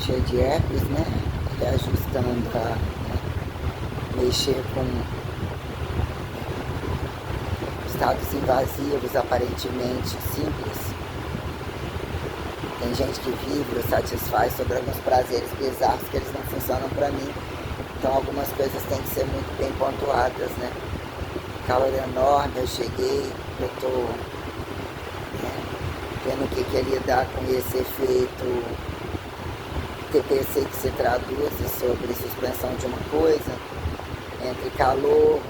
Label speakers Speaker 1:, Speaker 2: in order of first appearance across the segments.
Speaker 1: cheia de herpes, né? Reajustando mexer com estados invasivos aparentemente simples. Tem gente que vive ou satisfaz sobre alguns prazeres bizarros que eles não funcionam para mim. Então algumas coisas têm que ser muito bem pontuadas, né? Calor enorme, eu cheguei, eu tô vendo o que é lidar com esse efeito TPC que se traduz sobre suspensão de uma coisa, entre calor,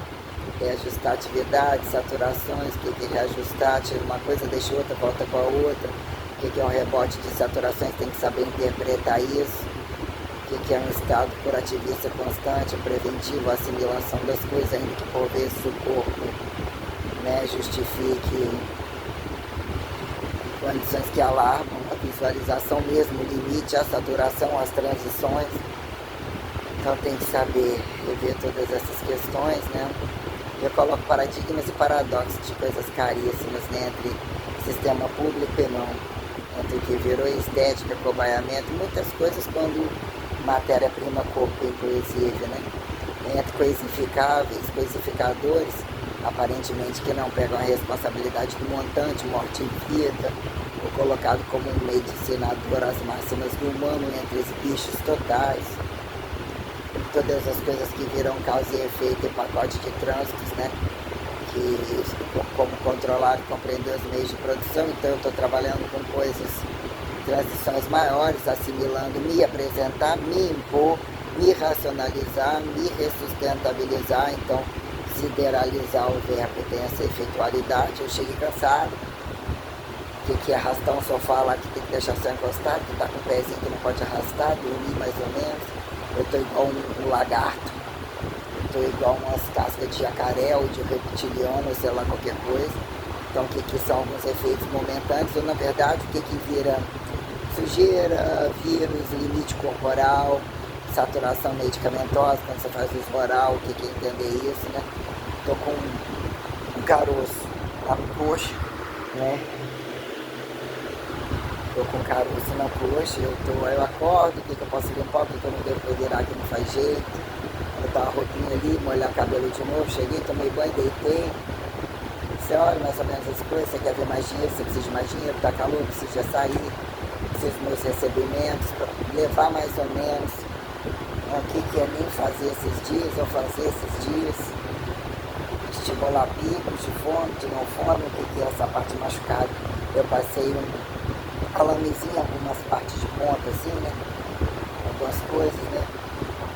Speaker 1: reajustar atividade, saturações, o que é reajustar, tira uma coisa, deixa outra, volta com a outra, o que é um rebote de saturações, tem que saber interpretar isso, o que é um estado curativista constante, preventivo, a assimilação das coisas, ainda que por vezes o corpo justifique condições que alarmam a visualização mesmo, o limite, a saturação, as transições. Então tem que saber rever todas essas questões, né? Eu coloco paradigmas e paradoxos de coisas caríssimas, né? Entre sistema público e não, entre o que virou estética, cobaiamento, muitas coisas quando matéria-prima, corpo inclusive, né? Entre coisificáveis, coisificadores, aparentemente que não pegam a responsabilidade do montante, morte e vida, ou colocado como um medicinador às máximas do humano entre os bichos totais. Todas as coisas que viram causa e efeito e pacote de trânsitos, né? Que como controlar e compreender os meios de produção. Então eu estou trabalhando com coisas, transições maiores, assimilando, me apresentar, me impor, me racionalizar, me ressustentabilizar. Então sideralizar o verbo tem essa efeitualidade. Eu cheguei cansado. O que é arrastar um sofá lá que tem que deixar só encostado, que está com o pezinho que não pode arrastar, dormir mais ou menos. Eu estou igual um lagarto, eu estou igual umas cascas de jacaré ou de reptiliano, sei lá, qualquer coisa. Então o que são alguns efeitos momentâneos, ou na verdade o que vira sujeira, vírus, limite corporal, saturação medicamentosa, quando você faz uso oral, o que é entender isso, né? Estou com um caroço lá no coxo, né? Estou com caroço na coxa, eu acordo, o que eu posso limpar, o que eu não devo virar, que não faz jeito. Botar uma roupinha ali, molhar o cabelo de novo, cheguei, tomei banho, deitei. Você olha mais ou menos as coisas, você quer ver mais dinheiro, você precisa de mais dinheiro, tá calor, precisa sair, precisa dos meus recebimentos, para levar mais ou menos o que é nem fazer esses dias, ou fazer esses dias. Estimular picos de fome, de não fome, o que é essa parte machucada. Eu passei alamezinho, algumas partes de ponta assim, né? Algumas coisas, né?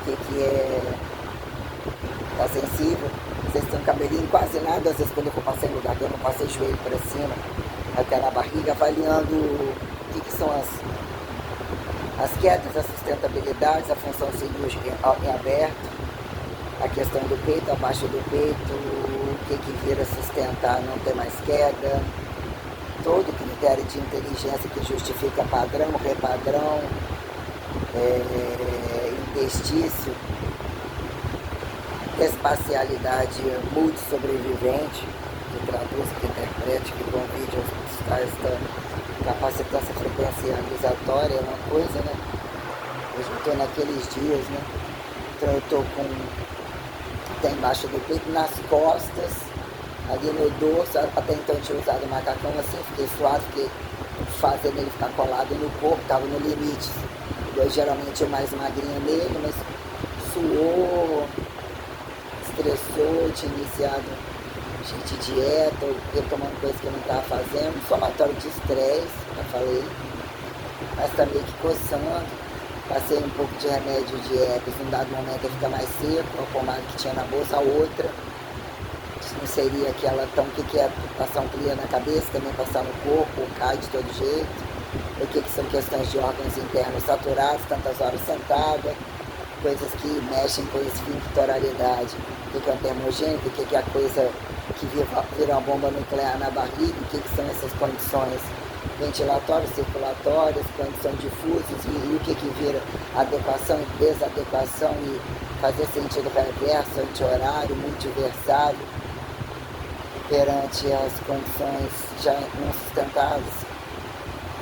Speaker 1: O que é. Tá sensível. Vocês têm um cabelinho quase nada, às vezes quando eu passei no lugar que eu não passei joelho para cima, até na barriga, avaliando o que são as quedas, a sustentabilidade, a função cirúrgica em aberto, a questão do peito, abaixo do peito, o que vira sustentar, não ter mais queda. Todo critério de inteligência que justifica padrão, repadrão, interstício, espacialidade multissobrevivente, que traduz, que interprete, que convide a buscar esta capacitância frequencializatória, é uma coisa, né? Eu já estou naqueles dias, né? Então eu estou com, até embaixo do peito, nas costas, ali no dorso. Até então eu tinha usado o macacão assim, fiquei suado, fiquei fazendo ele ficar colado no corpo, estava no limite. Eu geralmente é mais magrinha nele, mas suou, estressou, tinha iniciado de dieta, eu tomando coisa que eu não estava fazendo, somatório de estresse, já falei, mas tá meio que coçando. Passei um pouco de remédio de herpes, num dado momento ele fica mais seco, a pomada que tinha na bolsa, a outra. Não seria aquela tão, o que é passar um clear na cabeça, também passar no corpo, cai de todo jeito. O que são questões de órgãos internos saturados, tantas horas sentada, coisas que mexem com a esfincteralidade. O que é o termogênico, o que é a coisa que vira uma bomba nuclear na barriga, o que são essas condições ventilatórias, circulatórias, condições difusas, e o que vira adequação e desadequação, e fazer sentido reverso, anti-horário, multiversário, perante as condições já não sustentáveis.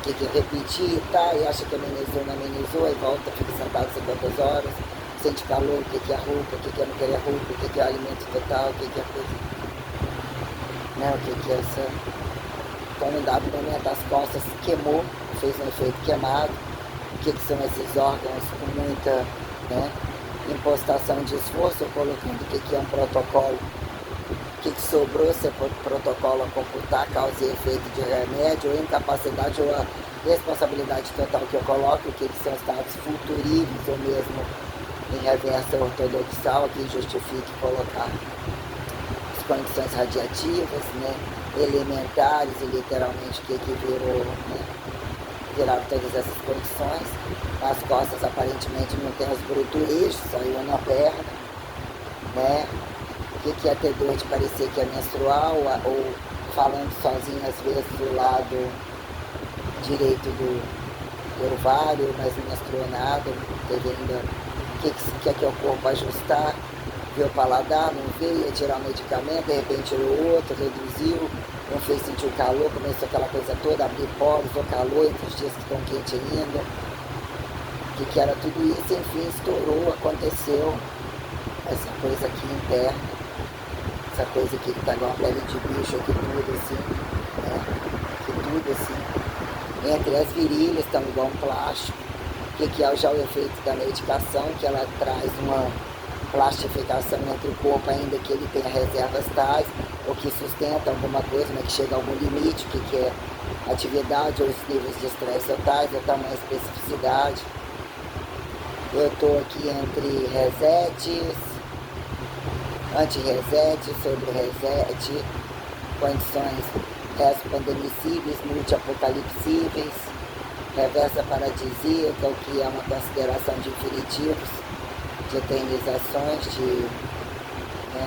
Speaker 1: que repetir, tá, e acha que amenizou, não amenizou, aí volta, fica sentado 50 horas, sente calor, o que é roupa, o que é não querer roupa, o que é alimento total, o que é coisa, né, o que é essa... Então, em dado momento, as costas queimou, fez um efeito queimado, o que são esses órgãos com muita, né, impostação de esforço, colocando o que é um protocolo, o que sobrou, se é protocolo a computar, causa e efeito de remédio, ou incapacidade, ou a responsabilidade total que eu coloco, o que são estados futuríveis, ou mesmo em reversa ortodoxal, que justifique colocar as condições radiativas, né, elementares, e literalmente o que virou, né, viraram todas essas condições. As costas aparentemente não tem os bruturejos, saiu na perna, né? O que é ter dor de parecer que é menstrual, ou falando sozinho às vezes do lado direito do ovário, mas não menstruou nada, teve ainda o que é o corpo ajustar, ver o paladar, não veio, ia tirar o medicamento, de repente tirou outro, reduziu, não fez sentir o calor, começou aquela coisa toda, abrir poros, o calor entre os dias que estão quentes ainda, que era tudo isso, enfim, estourou, aconteceu essa coisa aqui interna, essa coisa aqui que está igual a pele de bicho, aqui tudo assim, né? Que tudo assim, entre as virilhas estão igual um plástico, que é já o efeito da medicação, que ela traz uma plastificação entre o corpo, ainda que ele tenha reservas tais, ou que sustenta alguma coisa, mas que chega a algum limite, que é atividade, ou os níveis de estresse tais, ou tamanho especificidade. Eu estou aqui entre resetes, anti-reset, sobre-reset, condições respondemicíveis, multi-apocalipsíveis, reversa paradisíaca, o que é uma consideração de infinitivos, de eternizações, de, né,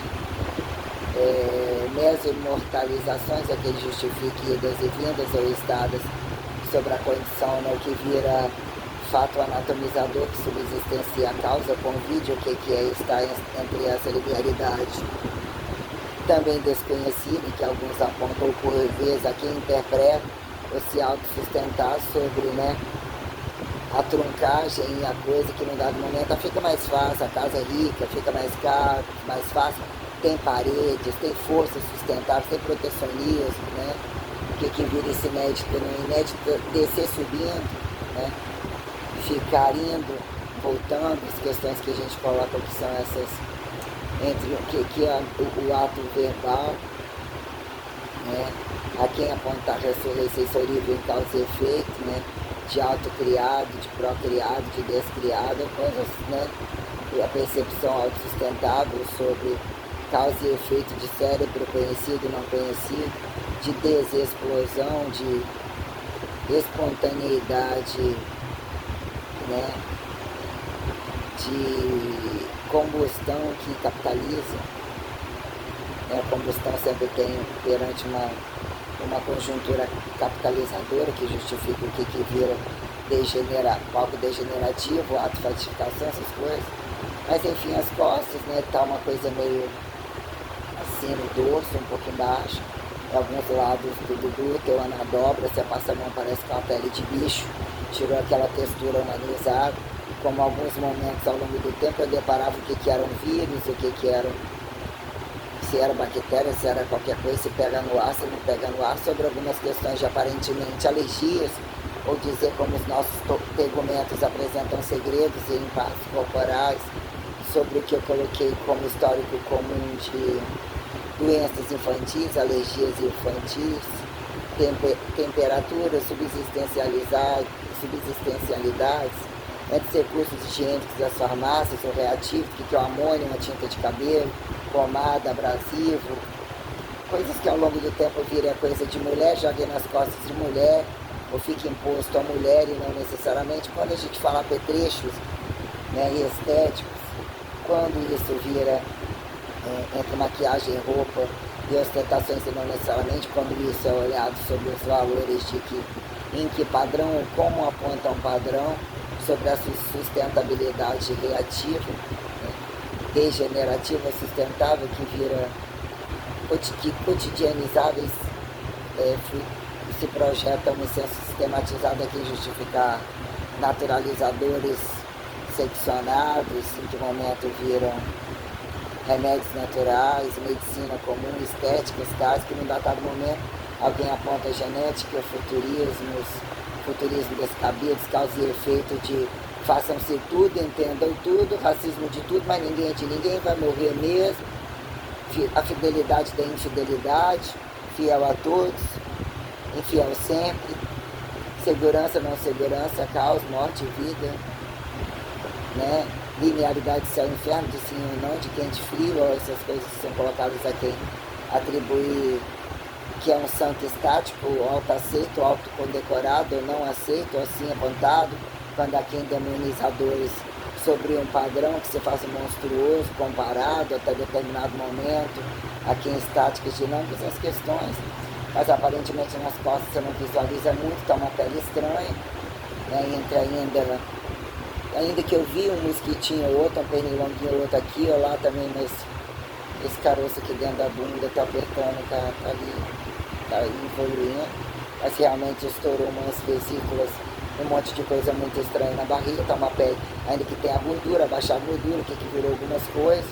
Speaker 1: meso-imortalizações, aqueles justifique idas e vindas ou estadas sobre a condição, né, o que vira fato anatomizador que subsistencia a causa, convide o que é estar entre essa linearidade também desconhecida, que alguns apontam por vezes a quem interpreta ou se autossustentar sobre, né, a truncagem e a coisa que num dado momento fica mais fácil, a casa é rica, fica mais caro, mais fácil, tem paredes, tem força sustentável, tem protecionismo, né, o que vira esse inédito, no inédito descer subindo, né, ficar indo, voltando, as questões que a gente coloca que são essas, entre o que é o ato verbal, né, a quem apontar ressurreição em causa e efeito, né, de autocriado, de procriado, de descriado, coisas, né, e a percepção autossustentável sobre causa e efeito de cérebro conhecido e não conhecido, de desexplosão, de espontaneidade, né, de combustão que capitaliza, né, a combustão sempre tem perante uma conjuntura capitalizadora que justifica o que vira algo degenerativo, autofatificação, essas coisas, mas enfim, as costas, né, tá uma coisa meio assim no dorso, um pouco embaixo, alguns lados do glúteo, na dobra, você passa a mão, parece que é uma pele de bicho, tirou aquela textura humanizada, como alguns momentos ao longo do tempo eu deparava o que era um vírus, o que era, se era bactéria, se era qualquer coisa, se pega no ar, se não pega no ar, sobre algumas questões de aparentemente alergias, ou dizer como os nossos tegumentos apresentam segredos e impactos corporais, sobre o que eu coloquei como histórico comum de doenças infantis, alergias infantis, temperaturas, subsistencialidades, entre recursos higiênicos das farmácias, ou reativos, que é o amônio, uma tinta de cabelo, pomada, abrasivo, coisas que ao longo do tempo viram a coisa de mulher, joguem nas costas de mulher, ou fica imposto a mulher e não necessariamente. Quando a gente fala apetrechos, né, e estéticos, quando isso vira entre maquiagem, roupa e ostentações e não necessariamente, quando isso é olhado sobre os valores de em que padrão ou como aponta um padrão, sobre a sustentabilidade reativa, né, regenerativa, sustentável, que vira cotidianizáveis, se projeta um senso sistematizado aqui em justificar naturalizadores seccionados, em que momento viram remédios naturais, medicina comum, estéticas, tais, que num dado momento alguém aponta a genética, futurismo descabidos, causa e efeito de façam-se tudo, entendam tudo, racismo de tudo, mas ninguém é de ninguém, vai morrer mesmo, a fidelidade da infidelidade, fiel a todos, infiel sempre, segurança, não segurança, caos, morte e vida, né? Linearidade céu e inferno, de sim ou não, de quente frio, essas coisas que são colocadas a quem atribui que é um santo estático, autoaceito, autocondecorado, ou não aceito, ou assim apontado, quando há quem demonizadores sobre um padrão que se faz monstruoso, comparado até determinado momento, a quem estáticas dinâmicas, as questões, mas aparentemente nas costas você não visualiza muito, está uma pele estranha, né? Entre ainda que eu vi um mosquitinho ou outro, um pernilonguinho ou outro aqui ou lá também, mas esse caroço aqui dentro da bunda está apertando, tá ali, tá evoluindo, mas realmente estourou umas vesículas, um monte de coisa muito estranha na barriga, tá uma pele, ainda que tenha gordura, baixar a gordura, que virou algumas coisas,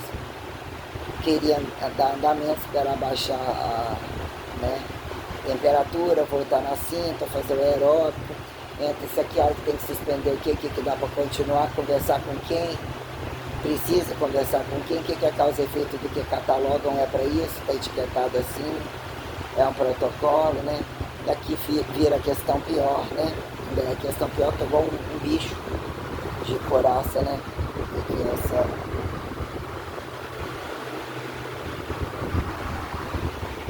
Speaker 1: queria dar andamento, esperar baixar a, né, temperatura, voltar na cinta, fazer o aeróbico, entre isso aqui, a hora que tem que suspender o que dá para continuar, conversar com quem, precisa conversar com quem, o que é causa e efeito do que catalogam é para isso, está etiquetado assim, é um protocolo, né? E aqui vira a questão pior, né? A questão pior que é igual um bicho de coraça, né? E que essa...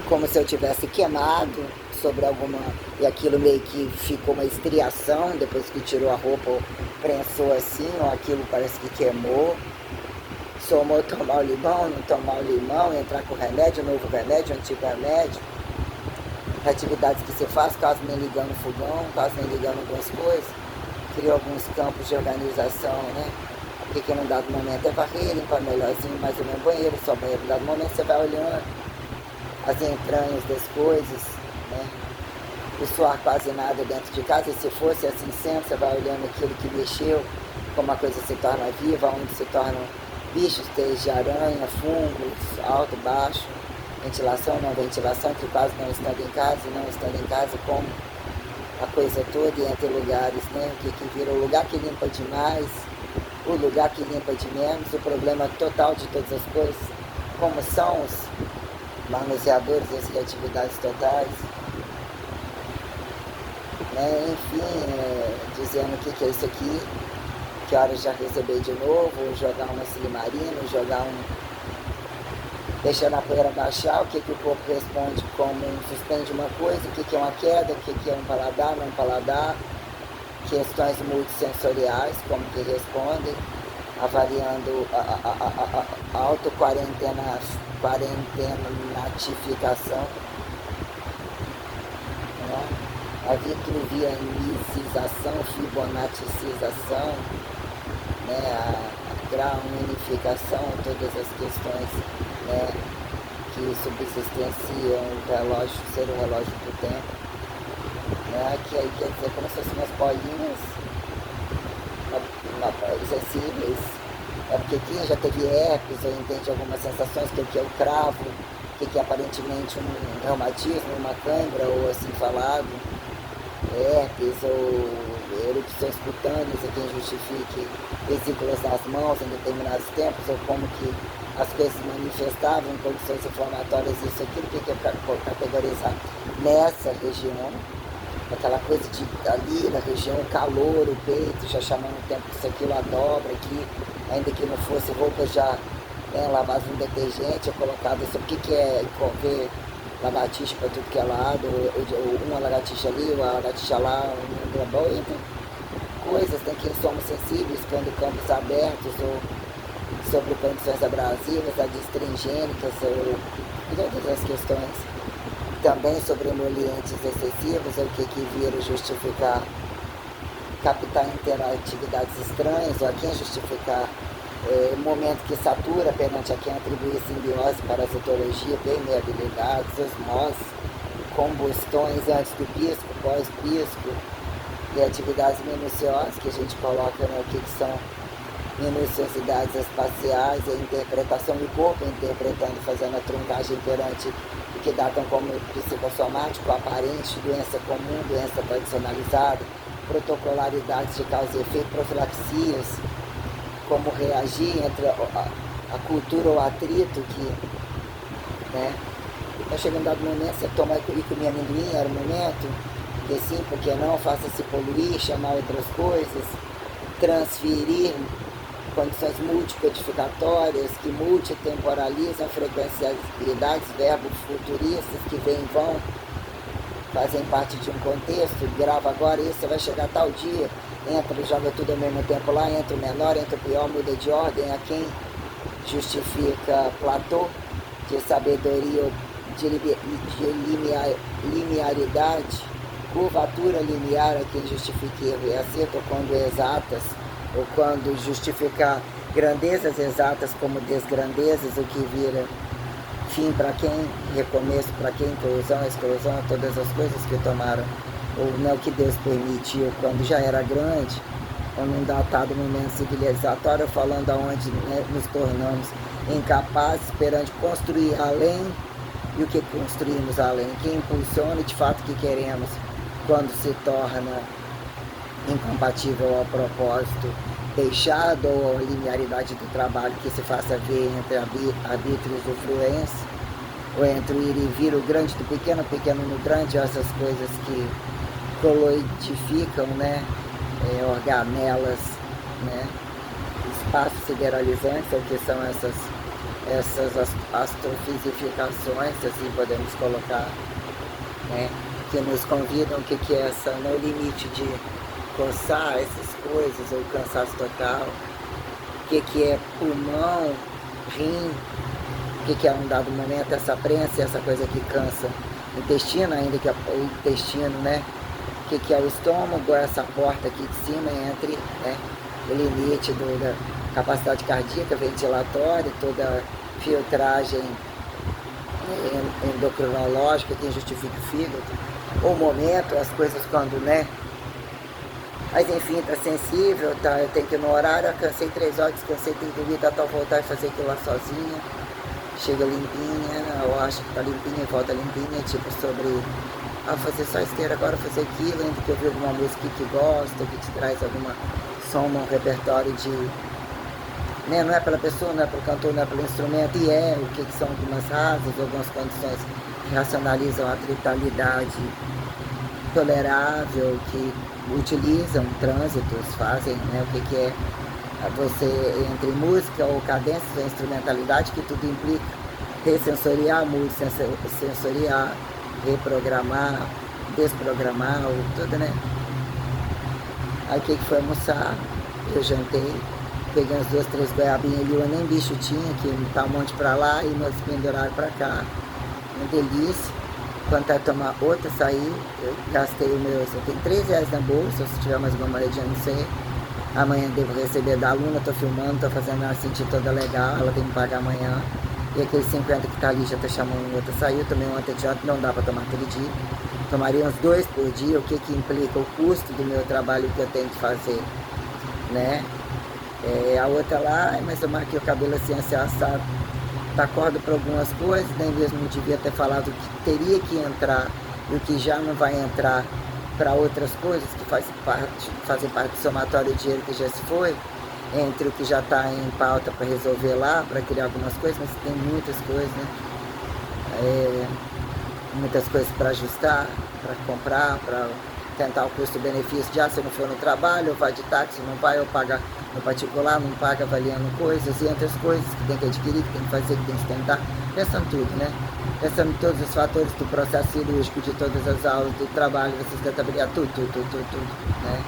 Speaker 1: como se eu tivesse queimado sobre alguma... e aquilo meio que ficou uma estriação, depois que tirou a roupa, prensou assim, ou aquilo parece que queimou. Somou tomar o limão, não tomar o limão, entrar com remédio, novo remédio, antigo remédio. Atividades que se faz, quase nem ligando o fogão, quase nem ligando algumas coisas. Criou alguns campos de organização, né? Porque num dado momento é varrer, limpar melhorzinho, mais ou menos banheiro, só banheiro. Num dado momento você vai olhando as entranhas das coisas, né? O suar quase nada dentro de casa, e se fosse assim sempre, você vai olhando aquilo que mexeu, como a coisa se torna viva, onde se tornam bichos, teias de aranha, fungos, alto, baixo, ventilação, não ventilação, que quase não estando em casa, e não estando em casa, como a coisa toda, e entre lugares, né? O que vira o lugar que limpa demais, o lugar que limpa de menos, o problema total de todas as coisas, como são os manuseadores das criatividades totais, né? Enfim, dizendo o que é isso aqui, que horas já receber de novo, jogar uma silimarina, deixando a poeira baixar, o que o corpo responde como suspende uma coisa, o que é uma queda, o que é um paladar, não um questões multissensoriais, como que respondem, avaliando a autoquarentenatificação, né? A vitruvianicização, fibonacicização, né? A graunificação, todas as questões, né, que subsistenciam o relógio, ser o relógio do tempo, né, que aí quer dizer como se fossem umas bolinhas acessíveis. É porque quem já teve herpes ou entende algumas sensações, que é o cravo, que é aparentemente um reumatismo, uma cãibra, ou assim falado, herpes ou erupções cutâneas, e quem justifique vesículas nas mãos em determinados tempos, ou como que as coisas se manifestavam, condições inflamatórias, isso, aquilo, que é para categorizar nessa região, aquela coisa de ali na região, o calor, o peito, já chamando o tempo que isso, aquilo, a dobra aqui, ainda que não fosse roupa já, né, lavada em detergente, ou colocada, isso, o que é ver lagartixa para tudo que é lado, ou uma lagartixa ali, uma lagartixa lá, uma boa, então, coisas, tem que somos sensíveis quando campos abertos, ou sobre condições abrasivas, adstringênicas, ou todas as questões. Também sobre emolientes excessivos, o que vira justificar captar interatividades estranhas, ou a quem justificar momento que satura perante a quem atribui simbiose, parasitologia, permeabilidades, osmose, combustões antes do pisco, pós-pisco, e atividades minuciosas que a gente coloca, né, o que são minuciosidades espaciais, a interpretação do corpo, interpretando, fazendo a truncagem perante o que datam como psicossomático, aparente, doença comum, doença tradicionalizada, protocolaridades de causa e efeito, profilaxias, como reagir entre a cultura ou atrito que, né, está chegando um dado momento, você toma e comer amendoim, era o momento, porque sim, porque não, faça-se poluir, chamar outras coisas, transferir condições multicodificatórias que multitemporalizam frequencialidades, verbos futuristas que vêm e vão, fazem parte de um contexto, grava agora isso, você vai chegar tal dia, entra e joga tudo ao mesmo tempo lá, entra o menor, entra o pior, muda de ordem, a quem justifica Platô, de sabedoria, de linearidade, curvatura linear, a quem justifica erro e acerto, ou quando exatas, ou quando justificar grandezas exatas como desgrandezas, o que vira fim para quem, recomeço para quem, inclusão, exclusão, todas as coisas que tomaram, ou não, que Deus permitiu quando já era grande, ou num datado momento civilizatório, falando aonde, né, nos tornamos incapazes perante construir além, e o que construímos além, que impulsiona de fato o que queremos, quando se torna incompatível ao propósito deixado, ou a linearidade do trabalho que se faça ver entre arbítrios e fluência, ou entre o ir e vir, o grande do pequeno, o pequeno no grande, essas coisas que coloidificam, né, organelas, né, espaços sideralizantes, o que são essas astrofisificações, assim podemos colocar, né, que nos convidam, o que é essa, no limite de coçar essas coisas, ou cansaço total, o que é pulmão, rim, o que é um dado momento, essa prensa, essa coisa que cansa, intestino, ainda que é o intestino, né, o que é o estômago, essa porta aqui de cima entre, né, o limite da capacidade cardíaca, ventilatória, toda a filtragem endocrinológica, quem justifica o fígado, o momento, as coisas quando, né, mas enfim, tá sensível, tá, eu tenho que ir no horário, eu cansei 3 horas, descansei, tenho que dormir, tá, voltar e fazer aquilo lá sozinha, chega limpinha, eu acho que tá limpinha, volta limpinha, tipo sobre, fazer só esteira agora, fazer aquilo, ainda que eu vi alguma música que gosta, que te traz alguma som, um repertório de, né, não é pela pessoa, não é pelo cantor, não é pelo instrumento, e o que são algumas razas, algumas condições que racionalizam a tritalidade tolerável, que utilizam trânsitos, fazem, né, o que é você, entre música ou cadências ou instrumentalidade, que tudo implica ressensoriar, multissensoriar, reprogramar, desprogramar, tudo, né? Aí o que foi almoçar? Eu jantei, peguei umas 2, 3 goiabinhas ali, eu nem bicho tinha, que tá um monte pra lá e nós penduraram pra cá. Uma delícia. Quando tá tomar outra, sair, eu gastei o meu, eu tenho 13 reais na bolsa, se tiver mais alguma moedinha, não sei. Amanhã devo receber da aluna, tô filmando, tô fazendo ela sentir toda legal, ela tem que pagar amanhã. E aquele 50 que tá ali já tá chamando outra, saiu, tomei um antibiótico, não dá pra tomar todo dia. Tomaria uns 2 por dia, o que implica o custo do meu trabalho que eu tenho que fazer, né? A outra lá, mas eu marquei o cabelo assim, assado, tá corda para algumas coisas, nem mesmo não devia ter falado o que teria que entrar e o que já não vai entrar para outras coisas que fazem parte do somatório de dinheiro que já se foi, entre o que já está em pauta para resolver lá, para criar algumas coisas, mas tem muitas coisas, né? Muitas coisas para ajustar, para comprar, para tentar o custo-benefício, já se não for no trabalho, ou vai de táxi, não vai, ou paga no particular, não paga avaliando coisas, e entre as coisas que tem que adquirir, que tem que fazer, que tem que tentar, pensando tudo, né? Pensando em todos os fatores do processo cirúrgico, de todas as aulas, do trabalho, da sustentabilidade, tudo, né?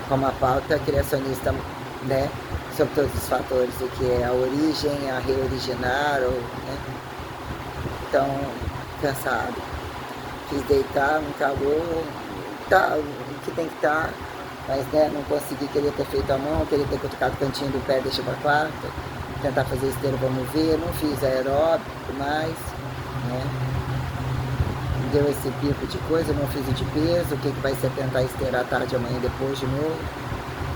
Speaker 1: Como a pauta criacionista, né? Sobre todos os fatores, o que é a origem, a reoriginar, ou, né? Então, cansado. Quis deitar, não calor, tá, o que tem que estar, mas, né, não consegui, queria ter feito a mão, queria ter cutucado o cantinho do pé, deixa pra quarta, tentar fazer esteira, vamos ver, não fiz aeróbico mais, né, deu esse pico de coisa, eu não fiz o de peso, o que vai ser tentar esteirar à tarde amanhã depois de novo,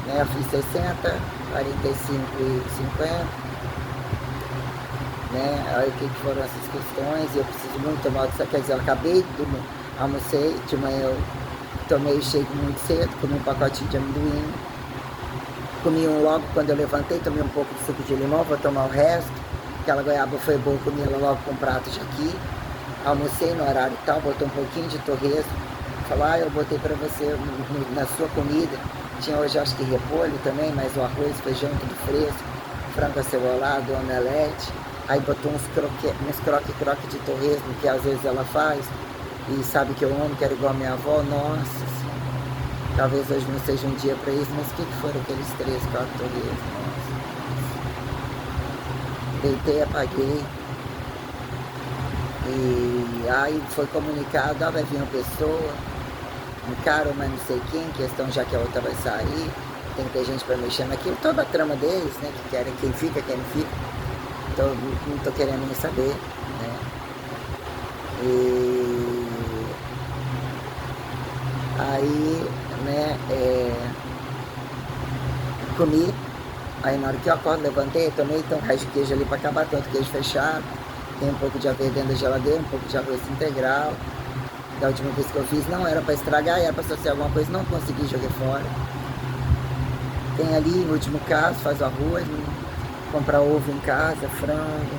Speaker 1: né? Eu fiz 60, 45 e 50, né? Aí o que foram essas questões, e eu preciso muito tomar outra, quer dizer, eu acabei de almocei, de manhã eu tomei o shake muito cedo, comi um pacotinho de amendoim, comi um logo quando eu levantei, tomei um pouco de suco de limão, vou tomar o resto, aquela goiaba foi boa, comi ela logo com um prato de aqui. Almocei no horário e tal, botou um pouquinho de torresmo, falou, eu botei para você na sua comida, tinha hoje acho que repolho também, mas o arroz, feijão, tudo fresco, frango acebolado, omelete, aí botou uns croque de torresmo, que às vezes ela faz, e sabe que eu amo, que era igual a minha avó, nossa senhora, talvez hoje não seja um dia para isso, mas o que foram aqueles 3, 4 torresmos, nossa. Deitei, apaguei. E aí foi comunicado, vai vir uma pessoa, um cara, mas não sei quem, questão já que a outra vai sair, tem que ter gente para mexer naquilo, toda a trama deles, né, que querem quem fica, quem não fica, então não tô querendo nem saber, né, e aí, né, comi, aí na hora que eu acordo, levantei, tomei então um resto de queijo ali para acabar, tanto queijo fechado, tem um pouco de aveia dentro da geladeira, um pouco de arroz integral. Da última vez que eu fiz não era para estragar, era para associar alguma coisa, não consegui jogar fora. Tem ali, no último caso, faz o arroz, comprar ovo em casa, frango.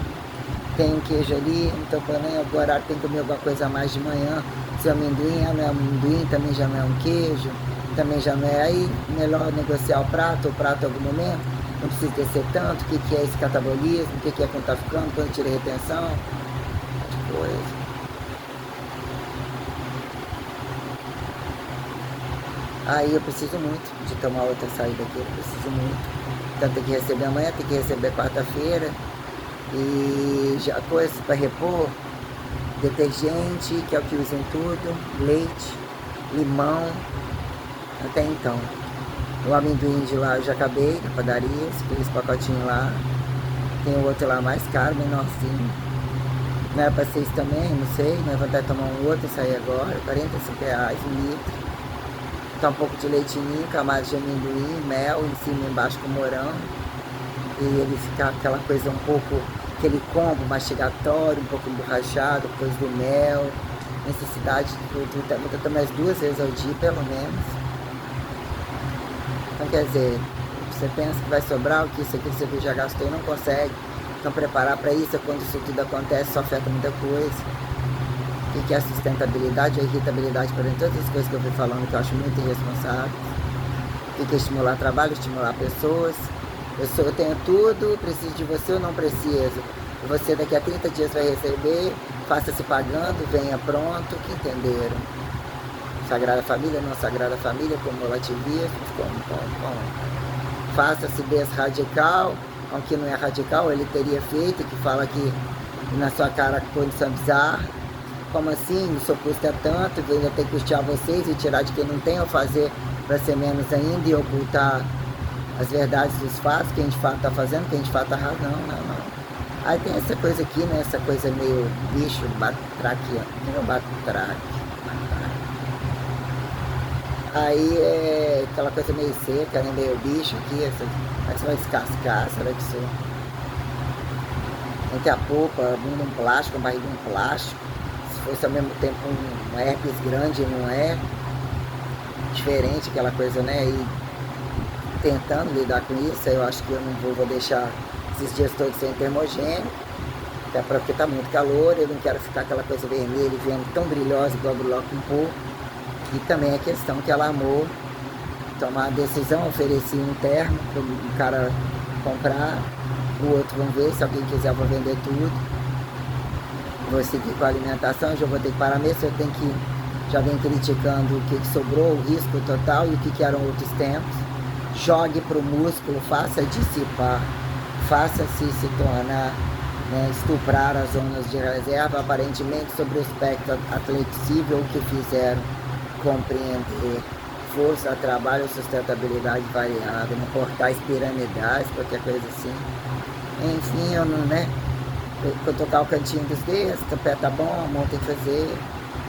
Speaker 1: Tem um queijo ali, então nem agora tem que comer alguma coisa a mais de manhã. Se é amendoim, não é amendoim, também já não é um queijo, também já não é. Aí, melhor negociar o prato em algum momento. Não precisa descer tanto, o que é esse catabolismo, o que é quando tá ficando, quando tira retenção, de coisa. Aí eu preciso muito de tomar outra saída aqui, eu preciso muito. Então tem que receber amanhã, tem que receber quarta-feira. E já coisas para repor, detergente, que é o que usam tudo, leite, limão, até então. O amendoim de lá eu já acabei, na padaria, aqueles pacotinhos lá. Tem o outro lá mais caro, menorzinho. Não era pra ser isso também, não sei. Não é vontade de tomar um outro e sair agora. R$45, um litro. Tá um pouco de leitinho, camada de amendoim, mel, em cima e embaixo com morango. E ele ficar aquela coisa um pouco, aquele combo mastigatório, um pouco emborrachado, depois do mel. Necessidade de tomar as 2 vezes ao dia, pelo menos. Então, quer dizer, você pensa que vai sobrar o que isso aqui que você já gastou e não consegue. Então, preparar para isso, quando isso tudo acontece, só afeta muita coisa. O que é a sustentabilidade, a irritabilidade, por exemplo, todas as coisas que eu fui falando que eu acho muito irresponsável. O que é estimular trabalho, estimular pessoas. Eu tenho tudo, preciso de você ou não preciso. E você daqui a 30 dias vai receber, faça-se pagando, venha pronto, que entenderam. Sagrada Família, não Sagrada Família, cumulativismo, como. Faça-se desradical, aunque não é radical, ele teria feito, que fala que na sua cara condição bizarra. Como assim? O seu custo é tanto, que ainda tem que custear vocês e tirar de quem não tem, ou fazer para ser menos ainda e ocultar as verdades dos fatos, que a gente fato está fazendo, que a gente fato está errado, não. Aí tem essa coisa aqui, né? Essa coisa meio bicho, batraquiano, Aí é aquela coisa meio seca, né? Meio bicho aqui, será que você vai descascar? Será que isso... Entre a polpa, a bunda um plástico, a barriga um plástico. Se fosse ao mesmo tempo um herpes grande, não é? Diferente, aquela coisa, né? E tentando lidar com isso, eu acho que eu não vou deixar esses dias todos sem termogênico. Até porque tá muito calor, eu não quero ficar aquela coisa vermelha e vendo tão brilhosa igual o com pouco. E também a questão que ela amou tomar a decisão, ofereci um termo para o cara comprar, o outro vamos ver, se alguém quiser eu vou vender tudo. Vou seguir com a alimentação, já vou ter que parar mesmo, eu tenho que, já vem criticando o que sobrou, o risco total e o que eram outros tempos. Jogue para o músculo, faça dissipar, faça-se se tornar, né, estuprar as zonas de reserva, aparentemente sobre o espectro flexível que fizeram compreender força, trabalho, sustentabilidade variável, não portais piramidais, qualquer coisa assim. Enfim, eu não, né? Eu tocar o cantinho dos dedos, o pé tá bom, a mão tem que fazer,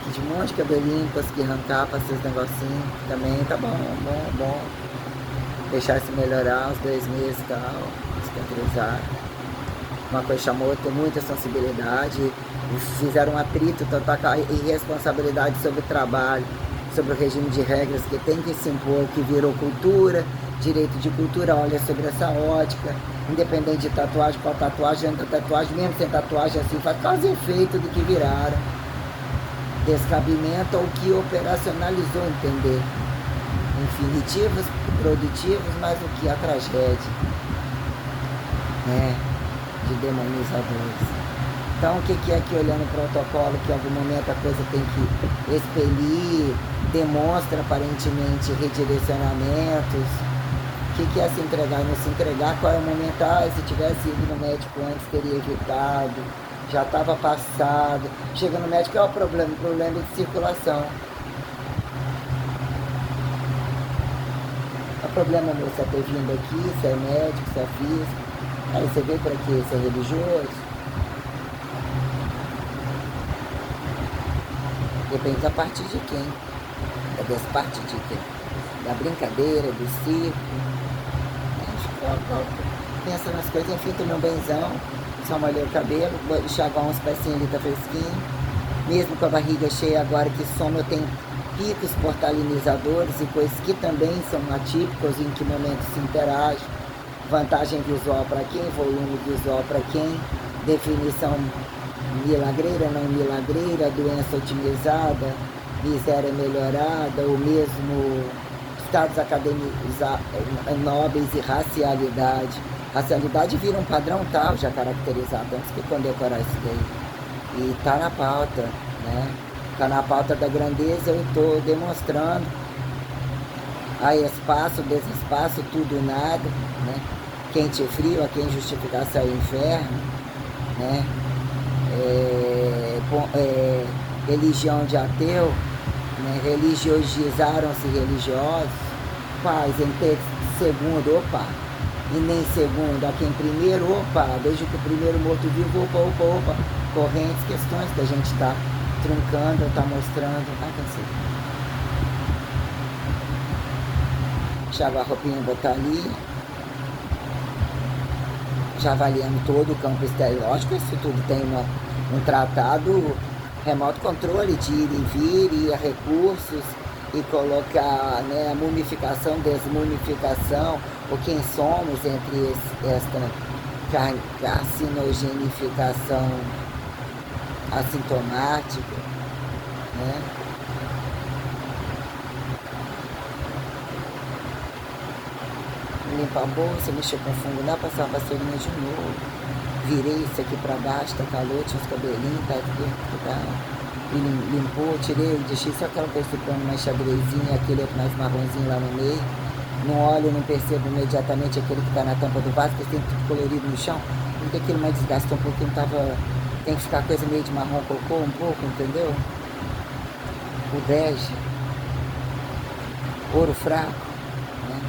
Speaker 1: aqui de um monte de cabelinho, consegui arrancar, passei os negocinhos, também tá bom, bom. Deixar se melhorar uns 2 meses e tal, cicatrizar. Uma coisa chamou, tem muita sensibilidade, fizeram um atrito total com a irresponsabilidade sobre o trabalho, sobre o regime de regras que tem que se impor, que virou cultura, direito de cultura, olha sobre essa ótica, independente de tatuagem, qual tatuagem, mesmo sem tatuagem assim, faz quase efeito do que viraram. Descabimento ao que operacionalizou, entender. Infinitivos, produtivos, mas o que a tragédia, né, de demonizadores. Então, o que é que olhando o protocolo, que em algum momento a coisa tem que expelir, demonstra aparentemente redirecionamentos, o que é se entregar e não se entregar, qual é o momento, se tivesse ido no médico antes teria evitado, já estava passado, chega no médico, qual é o problema? O problema é de circulação. O problema meu é ter vindo aqui, se é médico, se é físico, aí você vê por aqui, se é religioso. Depende da parte de quem, das partes de quem, da brincadeira, do circo. Pensa nas coisas, enfim, tô meu benzão, só molhei o cabelo, vou enxaguar uns pecinhos ali, tá fresquinho. Mesmo com a barriga cheia agora que soma, eu tenho picos portalinizadores e coisas que também são atípicos, em que momento se interage. Vantagem visual para quem, volume visual para quem, definição milagreira, não milagreira, doença otimizada, miséria melhorada, ou mesmo estados acadêmicos nobres e racialidade. Racialidade vira um padrão tal, já caracterizado, temos que condecorar isso daí. E tá na pauta, né? Tá na pauta da grandeza, eu estou demonstrando. Há espaço, desespaço, tudo, nada, né? Quente e frio, a quem justificação é o inferno, né? Religião de ateu, né? Religiosizaram-se religiosos, quais em texto segundo, opa, e nem segundo, a quem primeiro, opa, desde que o primeiro morto-vivo, opa, correntes, questões que a gente está truncando, está mostrando, cansei. Enxaguar a roupinha, botar ali, já avaliando todo o campo estereológico, isso tudo tem um tratado, remoto controle de ir e vir, e a recursos, e colocar, né, a mumificação, desmumificação, o quem somos entre esta carcinogenificação assintomática, né? Limpar a bolsa, mexer com fungo, não, passar uma vassourinha de novo. Virei isso aqui pra baixo, tá calor, tinha os cabelinhos, tá e limpou, tirei, deixei só aquela coisa ficando mais xadrezinha, aquele outro mais marronzinho lá no meio. Não olho, não percebo imediatamente aquele que tá na tampa do vaso, porque tem tudo colorido no chão, porque aquele mais desgastou um pouquinho, tem que ficar coisa meio de marrom cocô um pouco, entendeu? O bege, ouro fraco, né?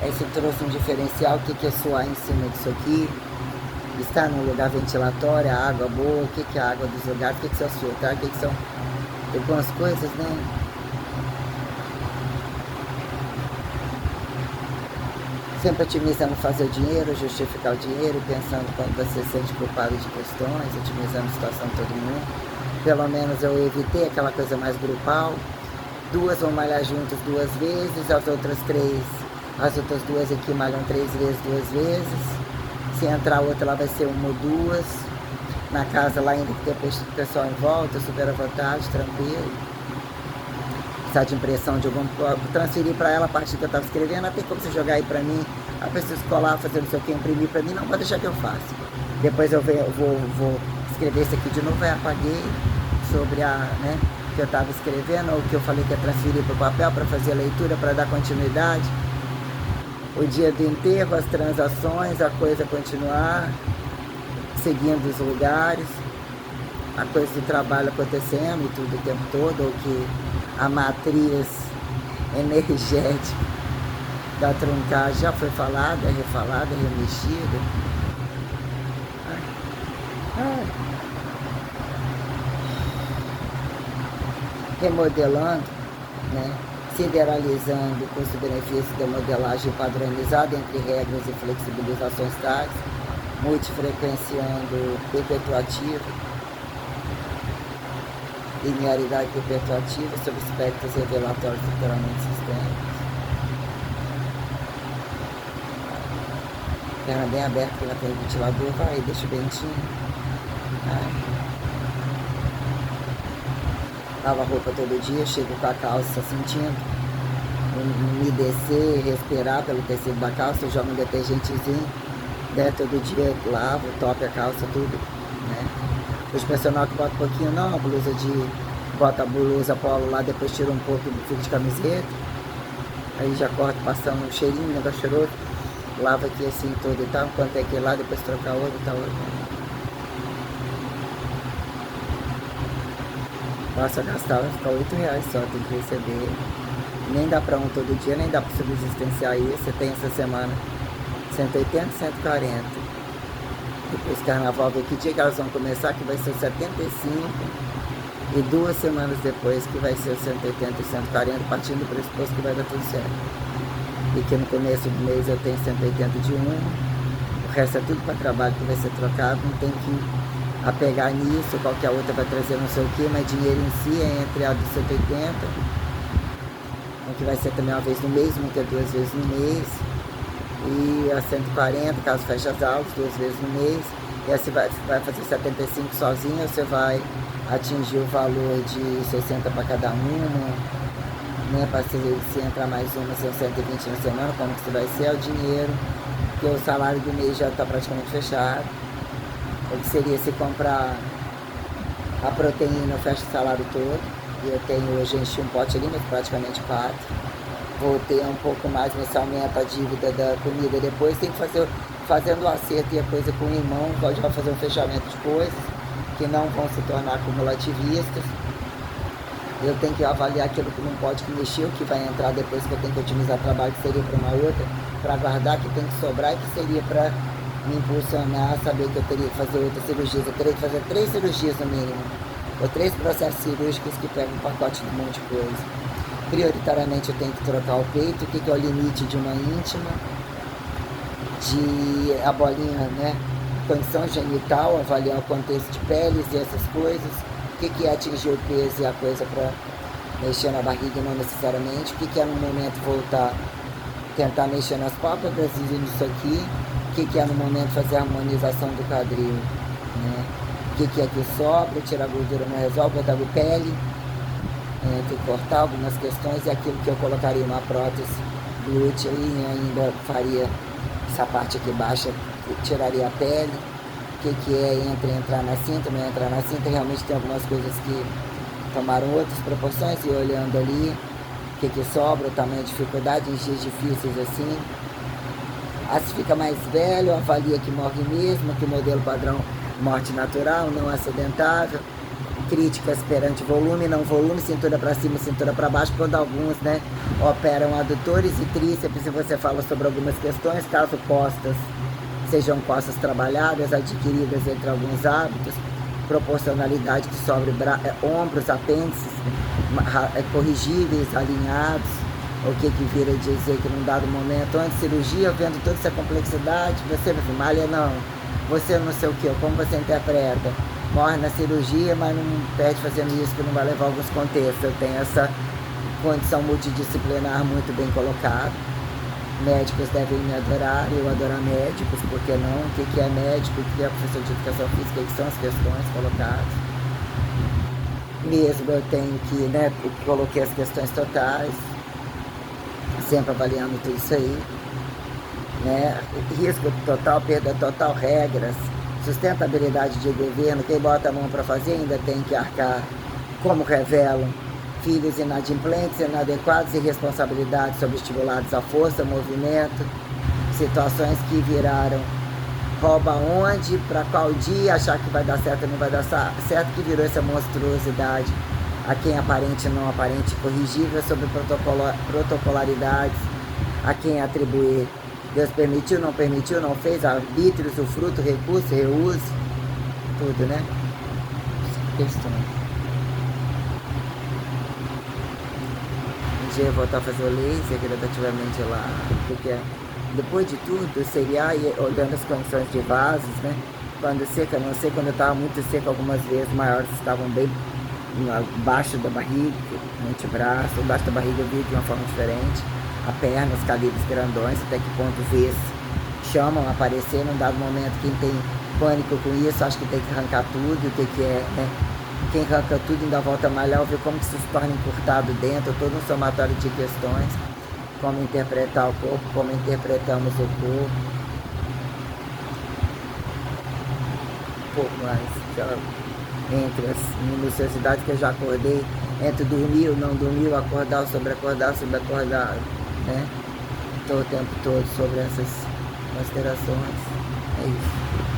Speaker 1: Isso trouxe um diferencial, o que é suar em cima disso aqui, estar num lugar ventilatório, a água boa, o que é a água dos lugares, o que são filtrar, o que são algumas coisas, né? Sempre otimizando fazer o dinheiro, justificar o dinheiro, pensando quando você se sente culpado de questões, otimizando a situação de todo mundo. Pelo menos eu evitei aquela coisa mais grupal. 2 vão malhar juntas 2 vezes, as outras 2 aqui malham 3 vezes, 2 vezes. Se entrar outra, lá vai ser 1 ou 2. Na casa lá ainda que tem pessoal em volta, super à vontade, tranquilo. De impressão de algum, transferir para ela a parte que eu estava escrevendo, tem como você jogar aí para mim, a pessoa colar, fazer não sei o que, imprimir para mim, não, pode deixar que eu faço. Depois eu vou escrever isso aqui de novo, aí apaguei sobre né, que eu estava escrevendo, ou que eu falei que ia transferir para o papel para fazer a leitura, para dar continuidade. O dia do enterro, as transações, a coisa continuar, seguindo os lugares, a coisa do trabalho acontecendo e tudo o tempo todo, ou que a matriz energética da truncagem já foi falada, remexida. remodelando, né? Sideralizando o custo-benefício da modelagem padronizada entre regras e flexibilizações tais, multifrequenciando perpetuativo, linearidade perpetuativa sob aspectos revelatórios literalmente sistêmicos. Perna bem aberta, que ela tem o ventilador, vai, deixa o ventinho. Lavo a roupa todo dia, chego com a calça sentindo me descer, respirar pelo tecido da calça, jogo um detergentezinho, né? Todo dia lavo, topo a calça, tudo, né? Os personal que bota um pouquinho, não, a blusa bota a blusa polo lá, depois tira um pouco do fio de camiseta, aí já corto passando um cheirinho, negócio cheiroso, lavo aqui assim todo e tal, enquanto é que lá, depois trocar outro e tal, Nossa, gastar vai ficar R$8 só, tem que receber. Nem dá pra um todo dia, nem dá pra subsistenciar isso. Você tem essa semana 180, 140. Depois carnaval, ver que dia que elas vão começar, que vai ser 75. E 2 semanas depois que vai ser 180 e 140, partindo do pressuposto que vai dar tudo certo. E que no começo do mês eu tenho 180 de um, o resto é tudo para trabalho que vai ser trocado, não tem que apegar nisso, qualquer outra vai trazer não sei o que, mas dinheiro em si é entre a dos 180, que vai ser também uma vez no mês, nunca 2 vezes no mês, e a 140, caso feche as aulas, 2 vezes no mês, e aí você vai fazer 75 sozinho, você vai atingir o valor de 60 para cada uma, né, para se entrar mais uma, são 120 na semana, como que você vai ser, é o dinheiro, porque o salário do mês já está praticamente fechado. O que seria se comprar a proteína, eu fecho o salário todo. E eu tenho hoje, enchi um pote ali, mas praticamente 4. Vou ter um pouco mais nesse aumento a dívida da comida. Depois tem que fazer, fazendo o acerto e a coisa com o irmão, pode fazer um fechamento de coisas que não vão se tornar acumulativistas. Eu tenho que avaliar aquilo que não pode mexer, o que vai entrar depois que eu tenho que otimizar trabalho, que seria para uma outra, para guardar, que tem que sobrar e que seria para me impulsionar, saber que eu teria que fazer outras cirurgias. Eu teria que fazer 3 cirurgias no mínimo, ou 3 processos cirúrgicos que pegam um pacote de um monte de coisa. Prioritariamente eu tenho que trocar o peito, o que é o limite de uma íntima, de a bolinha, né, condição genital, avaliar o contexto de peles e essas coisas, o que é atingir o peso e a coisa para mexer na barriga, não necessariamente, o que é no momento voltar, tentar mexer nas pálpebras e isso aqui, o que é no momento fazer a harmonização do quadril, né? O que é que sobra, tirar a gordura não resolve, botar a pele, tem que cortar algumas questões, e aquilo que eu colocaria uma prótese glútea e ainda faria essa parte aqui baixa, tiraria a pele, o que é entre entrar na cinta, não entrar na cinta, realmente tem algumas coisas que tomaram outras proporções, e olhando ali, o que sobra, o tamanho de dificuldade em dias difíceis assim. Se fica mais velho, avalia que morre mesmo, que o modelo padrão morte natural, não acidentável, críticas perante volume, não volume, cintura para cima, cintura para baixo, quando alguns, né, operam adutores e tríceps, e você fala sobre algumas questões, caso costas sejam costas trabalhadas, adquiridas entre alguns hábitos, proporcionalidade que sobre ombros, apêndices, corrigíveis, alinhados, o que vira dizer que num dado momento, antes de cirurgia, vendo toda essa complexidade, você malha não, você não sei o que, como você interpreta, morre na cirurgia, mas não perde fazendo isso, que não vai levar alguns contextos. Eu tenho essa condição multidisciplinar muito bem colocada. Médicos devem me adorar, eu adorar médicos, por que não? O que é médico, o que é professor de educação física, que são as questões colocadas. Mesmo eu tenho que, né, coloquei as questões totais, sempre avaliando tudo isso aí, né? Risco total, perda total, regras, sustentabilidade de governo, quem bota a mão para fazer ainda tem que arcar, como revelam, filhos inadimplentes, inadequados e responsabilidades sobreestimulados à força, movimento, situações que viraram rouba onde, para qual dia, achar que vai dar certo e não vai dar certo, que virou essa monstruosidade a quem aparente não aparente, corrigível sobre protocolaridades, a quem atribuir. Deus permitiu, não fez, arbítrios, o fruto, recurso, reúso, tudo, né? Questões. podia voltar a fazer o laser gradativamente lá, porque depois de tudo seria olhando as condições de vasos, né? Quando seca, não sei, quando eu estava muito seca, algumas vezes maiores estavam bem abaixo da barriga, no antebraço, embaixo da barriga eu vi de uma forma diferente, a perna, os calibres grandões, até que ponto vês chamam a aparecer, num dado momento quem tem pânico com isso, acha que tem que arrancar tudo, que é, né? Quem arranca tudo ainda volta a malhar, ver como que isso se torna encurtado dentro, todo um somatório de questões, como interpretar o corpo, como interpretamos o corpo, um pouco mais, entre as minuciosidades que eu já acordei, entre dormir ou não dormir, acordar ou sobreacordar, né? Estou o tempo todo sobre essas considerações. É isso.